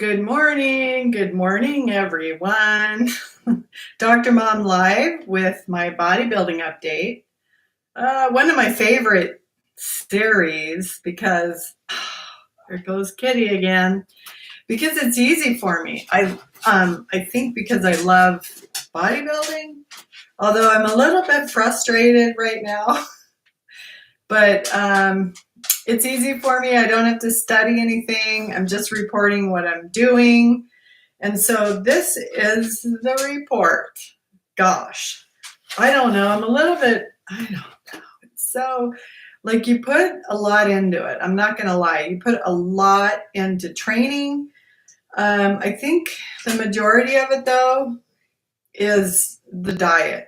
Good morning, everyone. Dr. Mom Live with my bodybuilding update. One of my favorite series because there goes Kitty again. Because it's easy for me. I think because I love bodybuilding, although I'm a little bit frustrated right now. But it's easy for me. I don't have to study anything. I'm just reporting what I'm doing. And so this is the report. Gosh, I don't know. I don't know. So, like, you put a lot into it. I'm not going to lie. You put a lot into training. I think the majority of it, though, is the diet.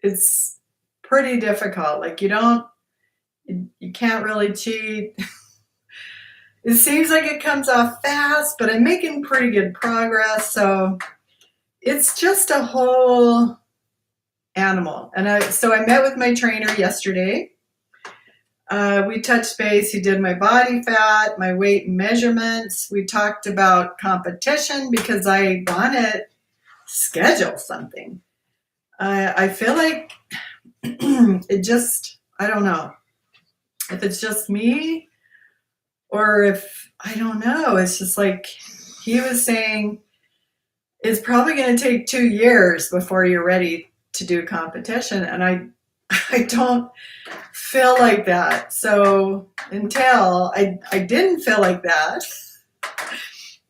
It's pretty difficult. Like, you can't really cheat. It seems like it comes off fast, but I'm making pretty good progress. So it's just a whole animal. And I met with my trainer yesterday. We touched base. He did my body fat, my weight measurements. We talked about competition because I want to schedule something. I feel like I don't know if it's just me or if, I don't know. It's just like he was saying, it's probably going to take 2 years before you're ready to do competition. And I don't feel like that. So until I didn't feel like that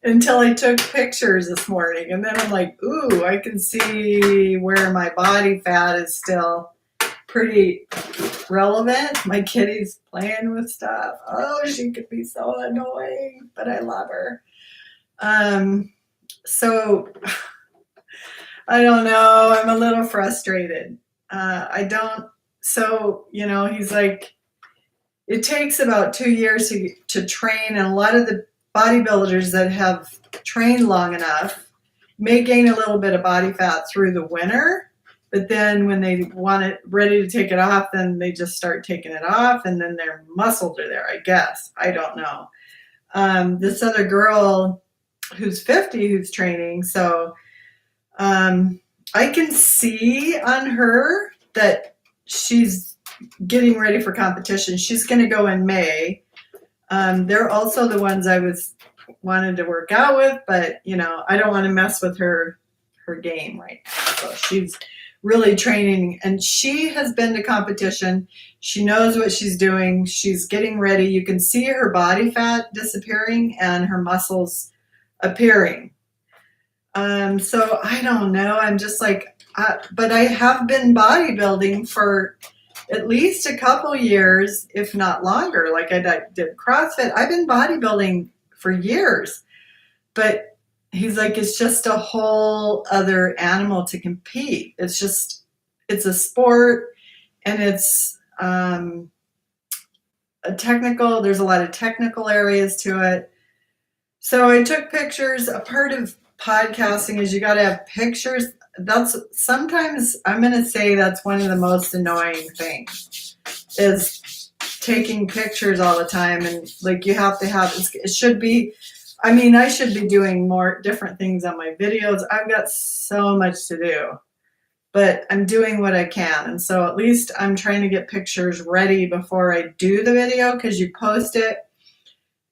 until I took pictures this morning. And then I'm like, ooh, I can see where my body fat is still pretty relevant. My kitty's playing with stuff. Oh, she could be so annoying, but I love her. So I don't know. I'm a little frustrated. He's like, it takes about 2 years to train, and a lot of the bodybuilders that have trained long enough may gain a little bit of body fat through the winter, but then when they want it ready to take it off, then they just start taking it off, and then their muscles are there, I guess. I don't know. This other girl who's 50 who's training, so I can see on her that she's getting ready for competition. She's going to go in May. They're also the ones I wanted to work out with, but I don't want to mess with her game right now. So she's really training, and she has been to competition. She knows what she's doing. She's getting ready. You can see her body fat disappearing and her muscles appearing. So I don't know. I'm just like, but I have been bodybuilding for at least a couple years, if not longer. Like I did CrossFit. I've been bodybuilding for years, but he's like, it's just a whole other animal to compete. It's a sport, and it's there's a lot of technical areas to it. So I took pictures. A part of podcasting is you got to have pictures. Sometimes I'm going to say that's one of the most annoying things is taking pictures all the time. And like, you have to have, it should be, I should be doing more different things on my videos. I've got so much to do, but I'm doing what I can. And so at least I'm trying to get pictures ready before I do the video, because you post it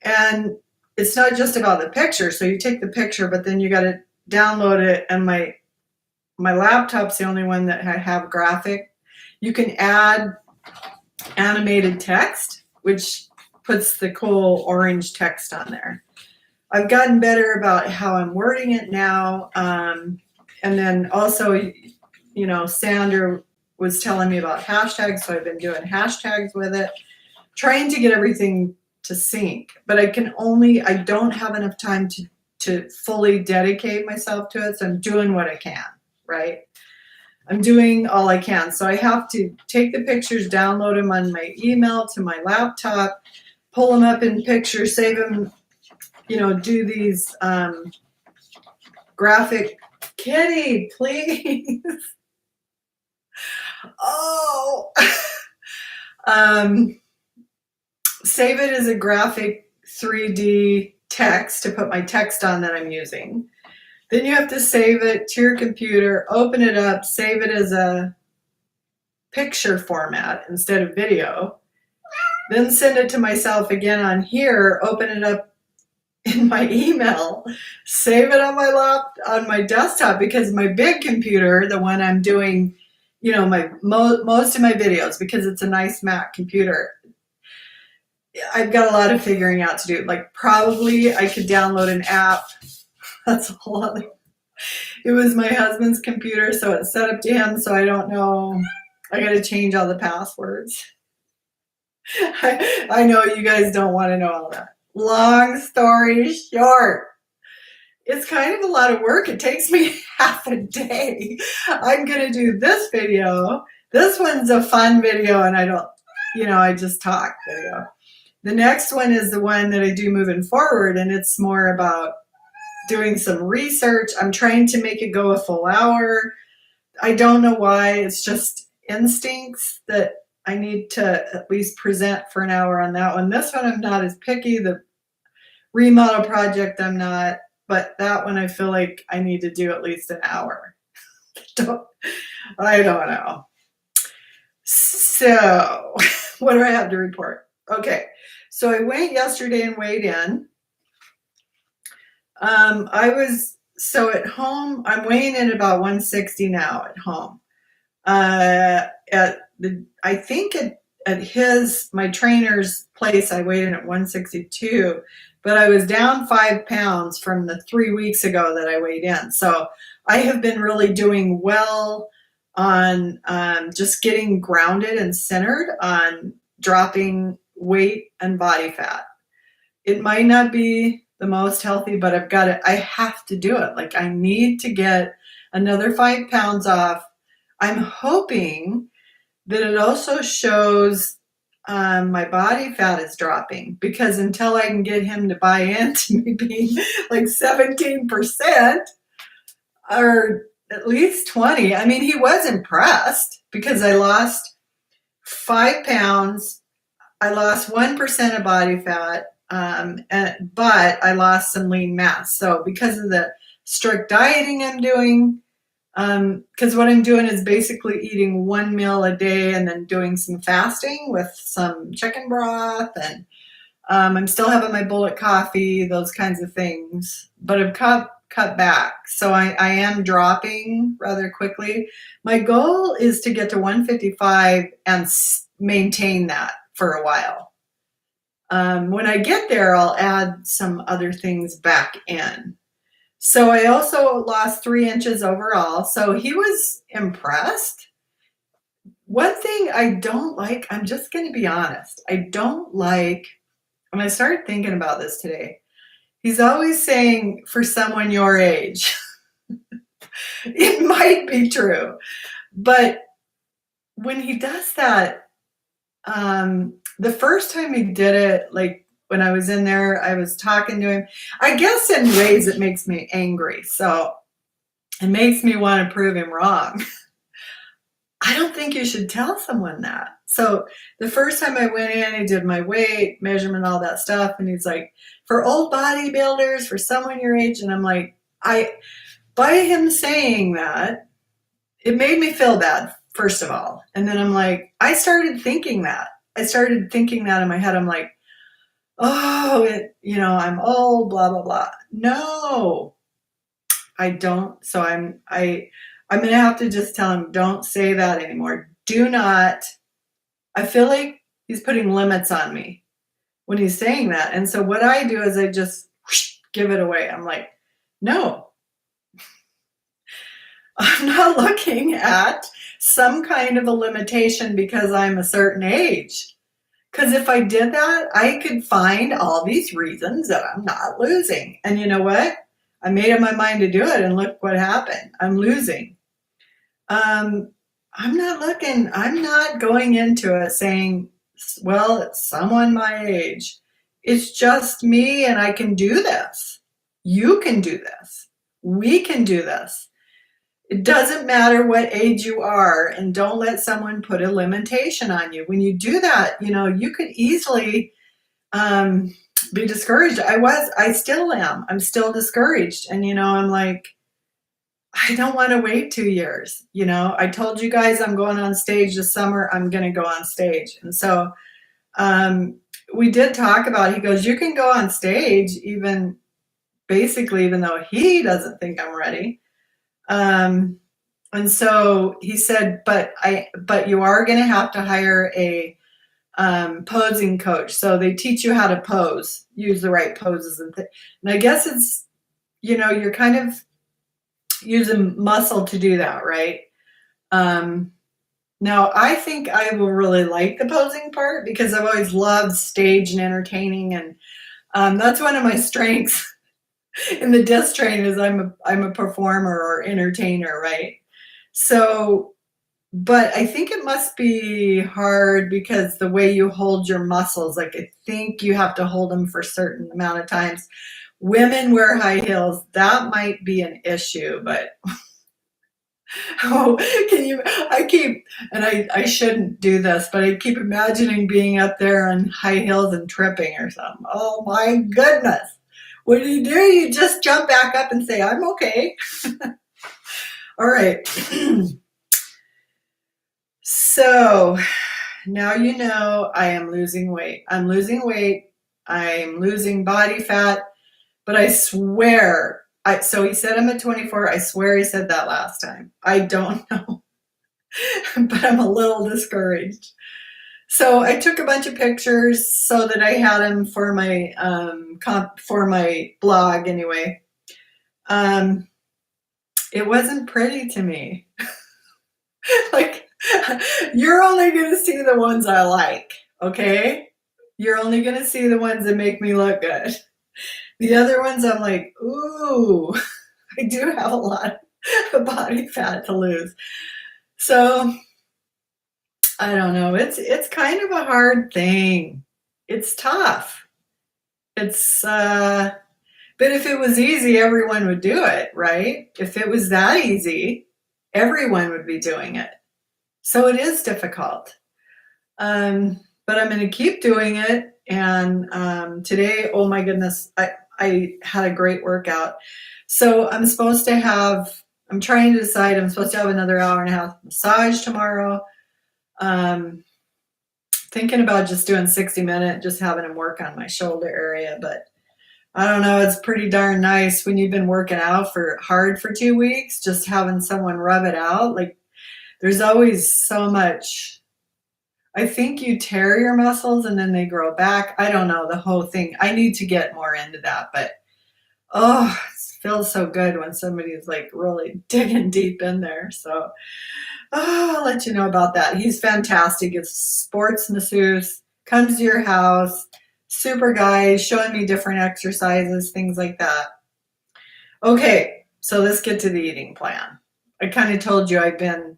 and it's not just about the picture. So you take the picture, but then you got to download it. And my laptop's the only one that I have graphic. You can add animated text, which puts the cool orange text on there. I've gotten better about how I'm wording it now. And then also, Sandra was telling me about hashtags. So I've been doing hashtags with it, trying to get everything to sync, but I don't have enough time to fully dedicate myself to it. So I'm doing what I can, right? I'm doing all I can. So I have to take the pictures, download them on my email to my laptop, pull them up in pictures, save them, do these graphic. Kitty, please. Oh. Save it as a graphic 3D text to put my text on that I'm using. Then you have to save it to your computer, open it up, save it as a picture format instead of video. Then send it to myself again on here, open it up in my email, save it on my desktop, because my big computer, the one I'm doing, my most of my videos, because it's a nice Mac computer, I've got a lot of figuring out to do. Like, probably I could download an app. That's a whole other. It was my husband's computer, so it's set up to him, so I don't know. I got to change all the passwords. I know you guys don't want to know all that. Long story short, it's kind of a lot of work. It takes me half a day. I'm going to do this video. This one's a fun video, and I just talk video. The next one is the one that I do moving forward, and it's more about doing some research. I'm trying to make it go a full hour. I don't know why. It's just instincts that I need to at least present for an hour on that one. This one I'm not as picky. The remodel project I'm not, but that one I feel like I need to do at least an hour. I don't know. So what do I have to report? Okay, so I went yesterday and weighed in. At home, I'm weighing in about 160 now at home. I think at my trainer's place, I weighed in at 162, but I was down 5 pounds from the 3 weeks ago that I weighed in. So I have been really doing well on just getting grounded and centered on dropping weight and body fat. It might not be the most healthy, but I have to do it. Like, I need to get another 5 pounds off. I'm hoping that it also shows my body fat is dropping, because until I can get him to buy into me being like 17% or at least 20, I mean, he was impressed because I lost 5 pounds. I lost 1% of body fat, but I lost some lean mass. So because of the strict dieting I'm doing, because what I'm doing is basically eating 1 meal a day and then doing some fasting with some chicken broth, and I'm still having my bullet coffee, those kinds of things, but I've cut back. So I am dropping rather quickly. My goal is to get to 155 and maintain that for a while. When I get there, I'll add some other things back in. So I also lost 3 inches overall. So he was impressed. One thing I don't like, I'm just going to be honest, I don't like, when I started thinking about this today, he's always saying, for someone your age. It might be true. But when he does that, the first time he did it, like, when I was in there, I was talking to him. I guess in ways it makes me angry. So it makes me want to prove him wrong. I don't think you should tell someone that. So the first time I went in, he did my weight, measurement, all that stuff. And he's like, for old bodybuilders, for someone your age. And I'm like, by him saying that, it made me feel bad, first of all. And then I'm like, I started thinking that in my head. I'm like, oh, I'm old, blah, blah, blah. No, I don't. So I'm going to have to just tell him, don't say that anymore. Do not. I feel like he's putting limits on me when he's saying that. And so what I do is I just give it away. I'm like, no, I'm not looking at some kind of a limitation because I'm a certain age. Because if I did that, I could find all these reasons that I'm not losing. And you know what? I made up my mind to do it, and look what happened. I'm losing. I'm not going into it saying, well, it's someone my age. It's just me, and I can do this. You can do this. We can do this. It doesn't matter what age you are, and don't let someone put a limitation on you. When you do that, you could easily be discouraged. I still am. I'm still discouraged. And, I'm like, I don't want to wait 2 years. I told you guys I'm going on stage this summer. I'm going to go on stage. And so um, we did talk about it. He goes, you can go on stage even though he doesn't think I'm ready. And so he said, but you are going to have to hire a posing coach. So they teach you how to pose, use the right poses and I guess it's, you're kind of using muscle to do that, right? Now I think I will really like the posing part because I've always loved stage and entertaining, and that's one of my strengths in the disc train is I'm a performer or entertainer, right? So, but I think it must be hard because the way you hold your muscles, like I think you have to hold them for a certain amount of times. Women wear high heels. That might be an issue, but oh, I shouldn't do this, but I keep imagining being up there on high heels and tripping or something. Oh my goodness. What do? You just jump back up and say, I'm okay. All right. So now I am losing weight. I'm losing weight. I'm losing body fat. But I swear, so he said I'm at 24. I swear he said that last time. I don't know. But I'm a little discouraged. So I took a bunch of pictures so that I had them for my blog anyway. It wasn't pretty to me. Like, you're only going to see the ones I like, okay? You're only going to see the ones that make me look good. The other ones, I'm like, ooh, I do have a lot of body fat to lose. So I don't know. It's kind of a hard thing. It's tough. But if it was easy, everyone would do it, right? If it was that easy, everyone would be doing it. So it is difficult. But I'm going to keep doing it. And today, oh my goodness, I had a great workout. So I'm supposed to have another hour and a half massage tomorrow. Thinking about just doing 60-minute, just having him work on my shoulder area. But I don't know, it's pretty darn nice when you've been working out hard for 2 weeks, just having someone rub it out. Like, there's always so much. I think you tear your muscles and then they grow back. I don't know, the whole thing. I need to get more into that, but oh, it feels so good when somebody's like really digging deep in there. So I'll let you know about that. He's fantastic. It's sports masseuse, comes to your house, super guy, showing me different exercises, things like that. Okay, so let's get to the eating plan. I kind of told you I've been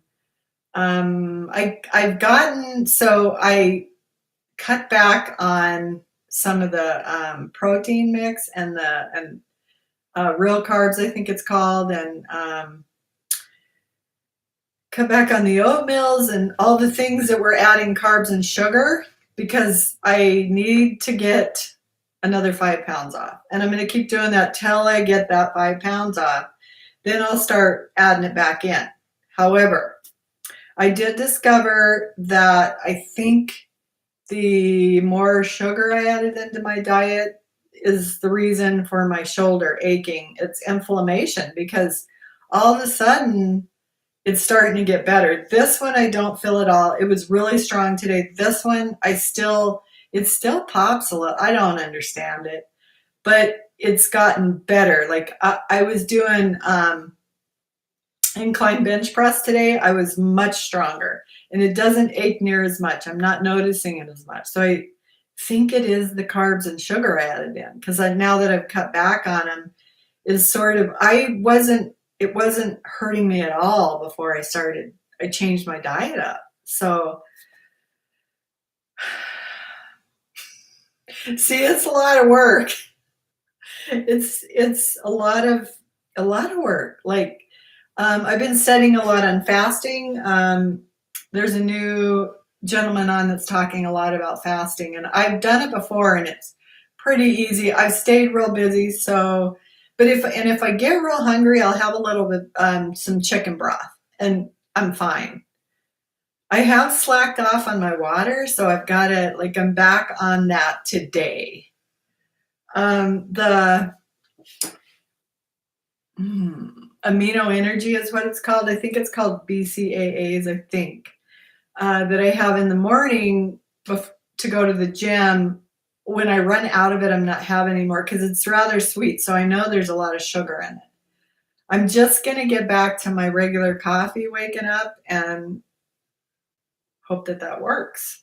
I cut back on some of the protein mix and real carbs, I think it's called, and cut back on the oatmeals and all the things that were adding carbs and sugar because I need to get another 5 pounds off. And I'm going to keep doing that till I get that 5 pounds off. Then I'll start adding it back in. However, I did discover that I think the more sugar I added into my diet is the reason for my shoulder aching. It's inflammation because all of a sudden it's starting to get better. This one I don't feel at all. It was really strong today. This one it still pops a little. I don't understand it, but it's gotten better. Like I was doing incline bench press today. I was much stronger and it doesn't ache near as much. I'm not noticing it as much. So I think it is the carbs and sugar I added in because now that I've cut back on them is sort of, it wasn't hurting me at all before I changed my diet up. So see, it's a lot of work. It's a lot of work. Like, I've been studying a lot on fasting. There's a new gentleman on that's talking a lot about fasting, and I've done it before, and it's pretty easy. I've stayed real busy, so but if I get real hungry, I'll have a little bit some chicken broth, and I'm fine. I have slacked off on my water, so I've got to like I'm back on that today. The amino energy is what it's called. I think it's called BCAAs. I think that I have in the morning to go to the gym. When I run out of it, I'm not having anymore because it's rather sweet. So I know there's a lot of sugar in it. I'm just going to get back to my regular coffee waking up and hope that that works.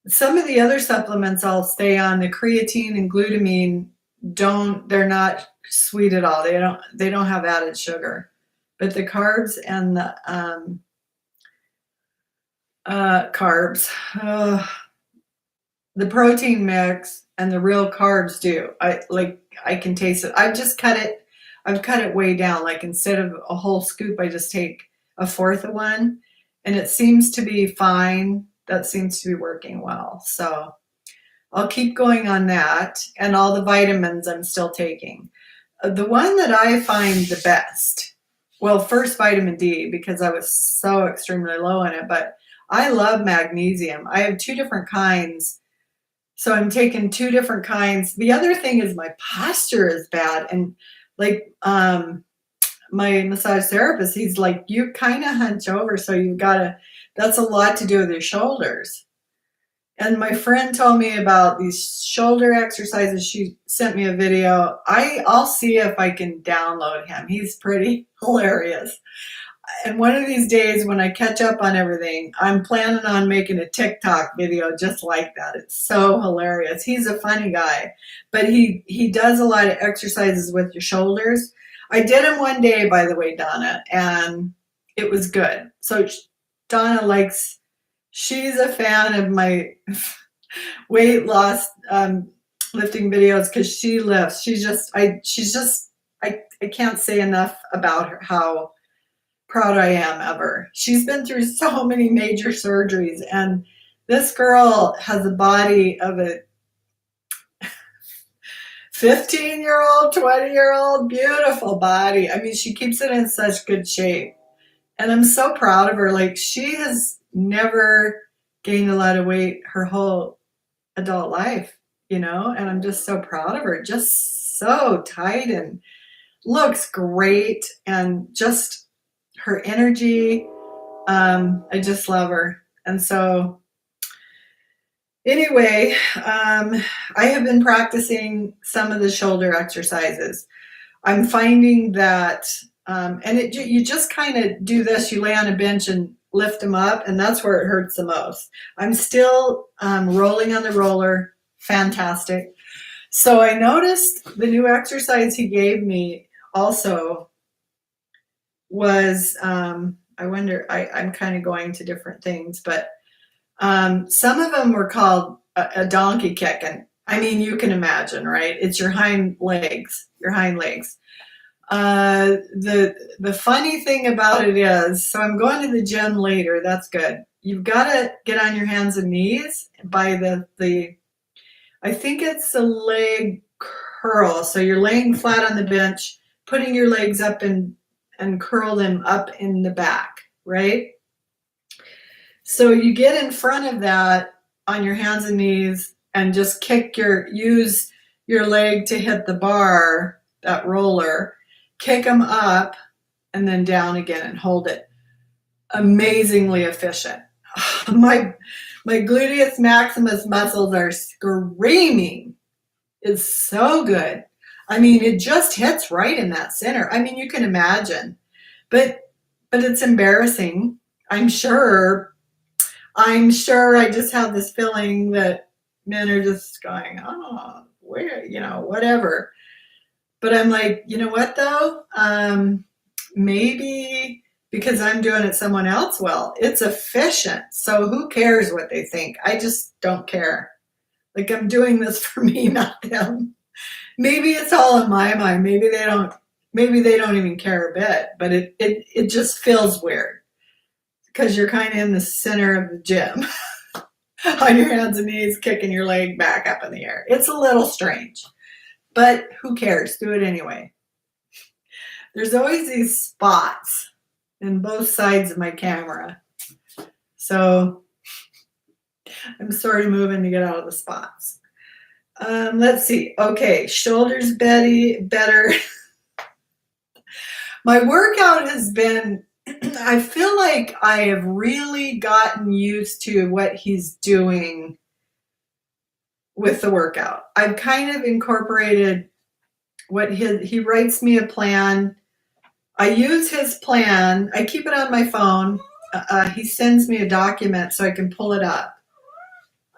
Some of the other supplements I'll stay on, the creatine and glutamine, they're not sweet at all. They don't have added sugar. But the carbs and the the protein mix and the real carbs do. I can taste it. I've cut it way down. Like instead of a whole scoop, I just take a fourth of one, and it seems to be fine. That seems to be working well. So I'll keep going on that, and all the vitamins I'm still taking. The one that I find the best, well, first vitamin D, because I was so extremely low in it, but I love magnesium. I have 2 different kinds. So I'm taking 2 different kinds. The other thing is my posture is bad. And like my massage therapist, he's like, you kind of hunch over. So that's a lot to do with your shoulders. And my friend told me about these shoulder exercises. She sent me a video. I'll see if I can download him. He's pretty hilarious. And one of these days when I catch up on everything, I'm planning on making a TikTok video just like that. It's so hilarious. He's a funny guy, but he does a lot of exercises with your shoulders. I did him one day, by the way, Donna, and it was good. So Donna she's a fan of my weight loss lifting videos because she lifts. I can't say enough about her, how proud I am of her. She's been through so many major surgeries, and this girl has a body of a 15-year-old, 20-year-old, beautiful body. I mean, she keeps it in such good shape. And I'm so proud of her. Like, she has never gained a lot of weight her whole adult life, and I'm just so proud of her. Just so tight and looks great, and just her energy, I just love her. And so anyway, I have been practicing some of the shoulder exercises. I'm finding that, you just kind of do this, you lay on a bench and lift them up, and that's where it hurts the most. I'm still rolling on the roller, fantastic. So I noticed the new exercise he gave me also was, I wonder, I'm kind of going to different things, but some of them were called a donkey kick. And I mean, you can imagine, right? It's your hind legs. The funny thing about it is, so I'm going to the gym later. That's good. You've got to get on your hands and knees by I think it's the leg curl. So you're laying flat on the bench, putting your legs up and curl them up in the back, right? So you get in front of that on your hands and knees and just use your leg to hit the bar, that roller, kick them up and then down again and hold it. Amazingly efficient. My gluteus maximus muscles are screaming. It's so good. I mean, it just hits right in that center. I mean, you can imagine, but it's embarrassing. I'm sure I just have this feeling that men are just going, oh, where, whatever. But I'm like, you know what though? Maybe because I'm doing it someone else well, it's efficient. So who cares what they think? I just don't care. Like, I'm doing this for me, not them. Maybe it's all in my mind. Maybe they don't even care a bit, but it just feels weird because you're kind of in the center of the gym. on your hands and knees, kicking your leg back up in the air. It's a little strange, but who cares? Do it anyway. There's always these spots in both sides of my camera. So I'm sort of moving to get out of the spots. Let's see. Okay, shoulders better. My workout has been, I feel like I have really gotten used to what he's doing with the workout. I've kind of incorporated what he writes me a plan. I use his plan. I keep it on my phone. He sends me a document so I can pull it up.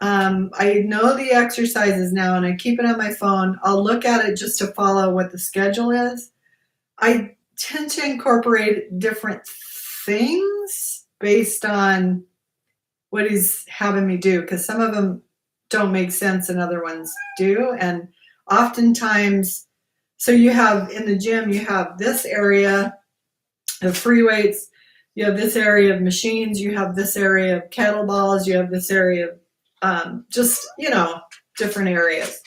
I know the exercises now and I keep it on my phone. I'll look at it just to follow what the schedule is. I tend to incorporate different things based on what he's having me do, because some of them don't make sense and other ones do. And oftentimes, so you have in the gym, you have this area of free weights, you have this area of machines, you have this area of kettlebells, you have this area of just, different areas.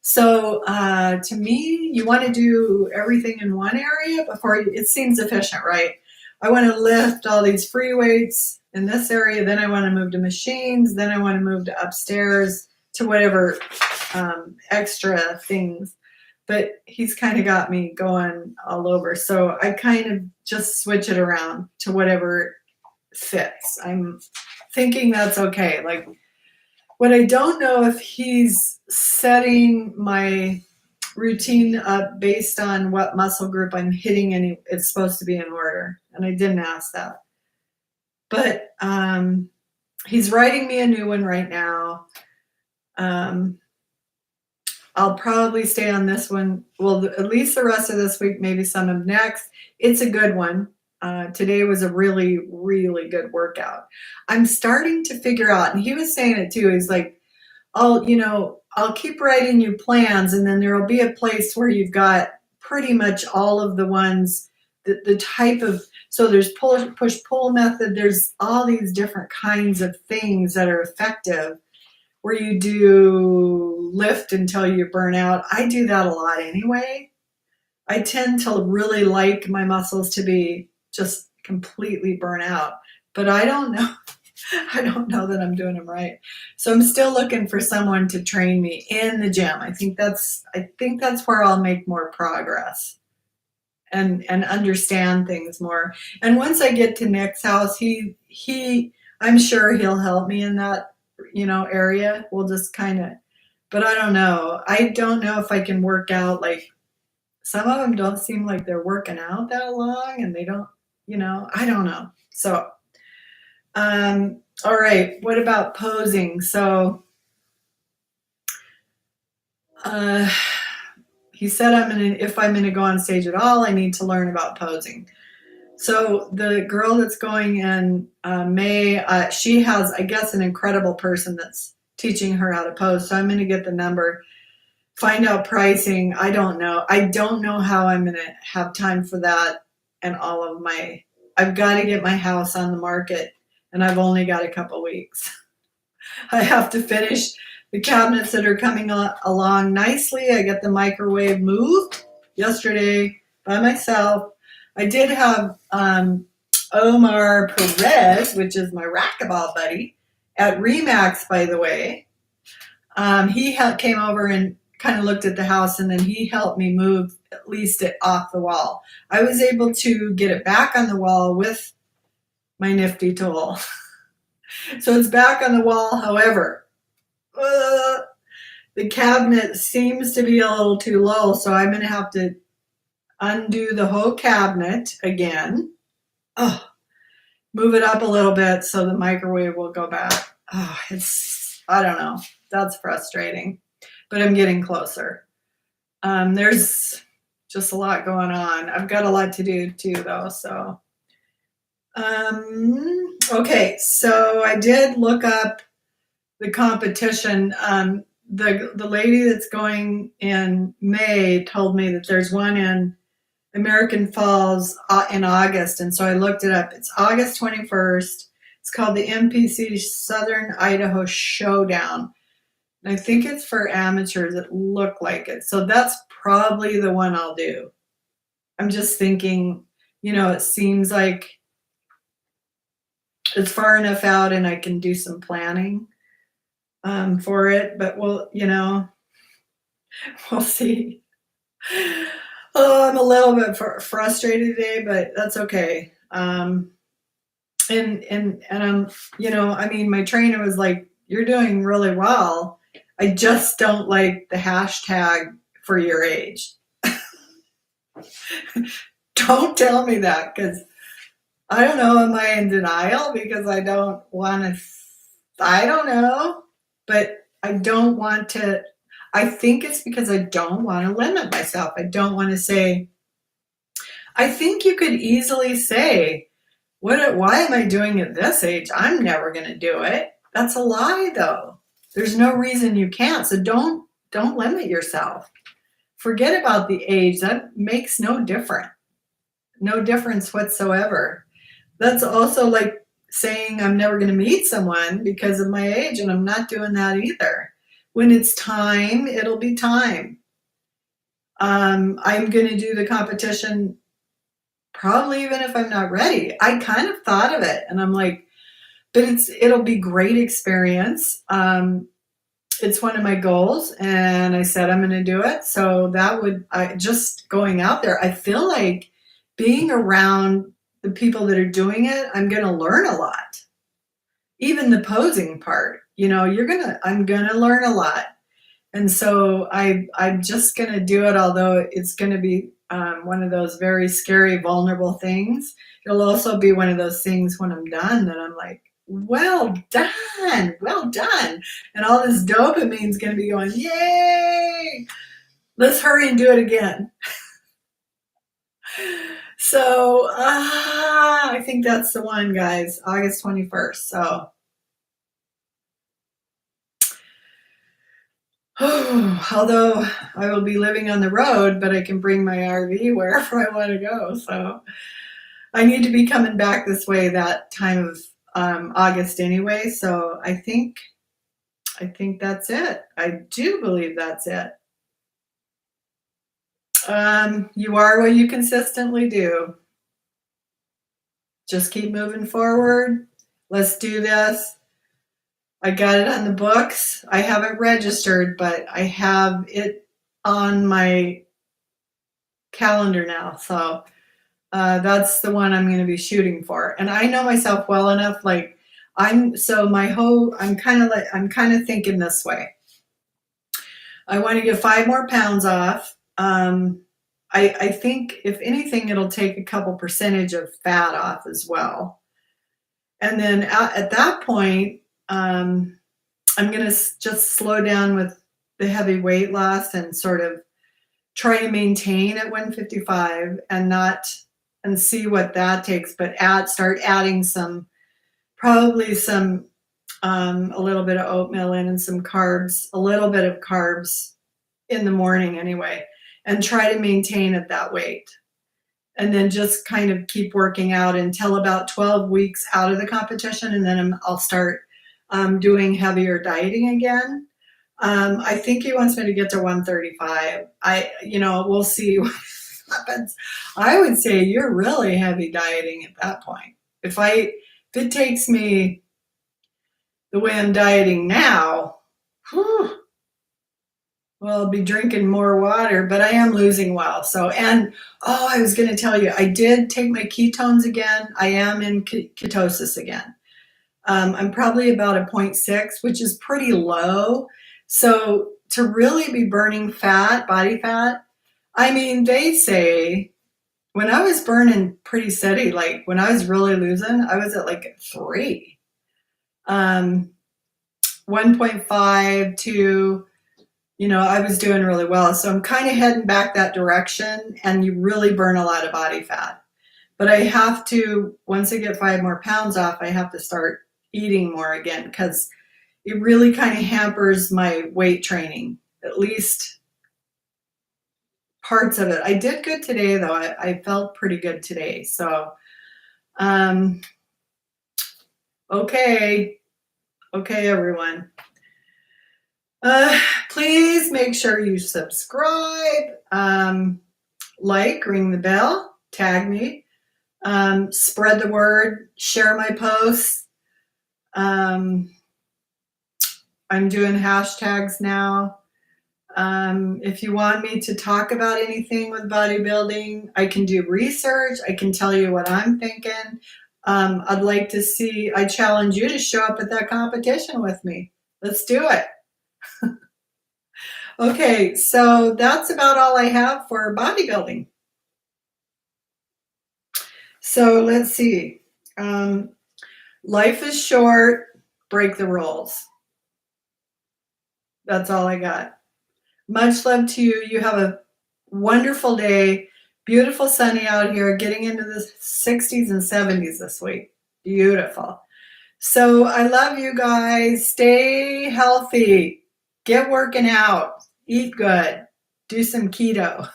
So to me, you want to do everything in one area before it seems efficient, right? I want to lift all these free weights in this area, then I want to move to machines, then I want to move to upstairs to whatever extra things. But he's kind of got me going all over. So I kind of just switch it around to whatever fits. I'm thinking that's okay. Like, what I don't know if he's setting my routine up based on what muscle group I'm hitting and it's supposed to be in order. And I didn't ask that. But he's writing me a new one right now. I'll probably stay on this one. Well, at least the rest of this week, maybe some of next. It's a good one. Today was a really, really good workout. I'm starting to figure out, and he was saying it too, he's like, I'll keep writing you plans, and then there'll be a place where you've got pretty much all of the ones, the type of, so there's push-pull method, there's all these different kinds of things that are effective where you do lift until you burn out. I do that a lot anyway. I tend to really like my muscles to be just completely burn out, but I don't know. I don't know that I'm doing them right. So I'm still looking for someone to train me in the gym. I think that's where I'll make more progress and understand things more. And once I get to Nick's house, I'm sure he'll help me in that, area. We'll just kind of, but I don't know. I don't know if I can work out. Like, some of them don't seem like they're working out that long, and they don't, I don't know. So, all right. What about posing? So, he said if I'm going to go on stage at all, I need to learn about posing. So the girl that's going in May, she has, I guess, an incredible person that's teaching her how to pose. So I'm going to get the number, find out pricing. I don't know. I don't know how I'm going to have time for that and all of I've got to get my house on the market, and I've only got a couple weeks. I have to finish the cabinets that are coming along nicely. I got the microwave moved yesterday by myself. I did have Omar Perez, which is my racquetball buddy, at Remax, by the way. He came over and kind of looked at the house, and then he helped me move at least it off the wall. I was able to get it back on the wall with my nifty tool. So it's back on the wall. However, the cabinet seems to be a little too low, so I'm going to have to undo the whole cabinet again. Move it up a little bit so the microwave will go back. I don't know. That's frustrating, but I'm getting closer. There's just a lot going on. I've got a lot to do too, though. So, okay. So I did look up the competition. The lady that's going in May told me that there's one in American Falls in August, and so I looked it up. It's August 21st. It's called the NPC Southern Idaho Showdown. And I think it's for amateurs that look like it. So that's probably the one I'll do. I'm just thinking, it seems like it's far enough out and I can do some planning for it, but we'll see. Oh, I'm a little bit frustrated today, but that's okay. And I'm, I mean, my trainer was like, "You're doing really well. I just don't like the hashtag for your age." Don't tell me that, because I don't know. Am I in denial because I don't want to? I don't know, but I don't want to. I think it's because I don't want to limit myself. I don't want to say. I think you could easily say, why am I doing it this age? I'm never going to do it. That's a lie, though. There's no reason you can't. So don't limit yourself. Forget about the age. That makes no difference whatsoever. That's also like saying I'm never going to meet someone because of my age, and I'm not doing that either. When it's time, it'll be time. I'm going to do the competition probably even if I'm not ready. I kind of thought of it, and I'm like, but it'll be great experience. It's one of my goals, and I said I'm going to do it. So just going out there, I feel like being around the people that are doing it, I'm going to learn a lot. Even the posing part, I'm going to learn a lot. And so I'm just going to do it, although it's going to be one of those very scary, vulnerable things. It'll also be one of those things when I'm done that I'm like, well done, well done. And all this dopamine is going to be going, yay, let's hurry and do it again. So I think that's the one, guys, August 21st. So although I will be living on the road, but I can bring my RV wherever I want to go. So I need to be coming back this way that time of August anyway. So I think that's it. I do believe that's it. You are what you consistently do. Just keep moving forward. Let's do this. I got it on the books. I haven't registered, but I have it on my calendar now. So that's the one I'm going to be shooting for. And I know myself well enough. Like I'm kind of thinking this way. I want to get 5 more pounds off. I think if anything, it'll take a couple percentage of fat off as well. And then at that point, I'm going to just slow down with the heavy weight loss and sort of try to maintain at 155 and see what that takes, but start adding probably some a little bit of oatmeal in and some carbs, a little bit of carbs in the morning anyway, and try to maintain at that weight. And then just kind of keep working out until about 12 weeks out of the competition, and then I'll start doing heavier dieting again. I think he wants me to get to 135. We'll see what happens. I would say you're really heavy dieting at that point. If it takes me the way I'm dieting now, whew, well, I'll be drinking more water, but I am losing well. So, I was going to tell you, I did take my ketones again. I am in ketosis again. I'm probably about a 0.6, which is pretty low. So to really be burning body fat, I mean, they say when I was burning pretty steady, like when I was really losing, I was at like 3, 1.5 to, I was doing really well. So I'm kind of heading back that direction, and you really burn a lot of body fat. But I have to, once I get 5 more pounds off, I have to start eating more again, because it really kind of hampers my weight training, at least parts of it. I did good today, though. I felt pretty good today. So Okay. Okay, everyone. Please make sure you subscribe, like, ring the bell, tag me, spread the word, share my posts. I'm doing hashtags now. If you want me to talk about anything with bodybuilding, I can do research. I can tell you what I'm thinking. I'd like to see, I challenge you to show up at that competition with me. Let's do it. Okay, so that's about all I have for bodybuilding. So let's see. Life is short, break the rules. That's all I got. Much love to you. You have a wonderful day. Beautiful sunny out here, getting into the 60s and 70s this week. Beautiful. So I love you guys. Stay healthy. Get working out. Eat good. Do some keto.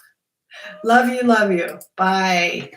Love you, love you. Bye.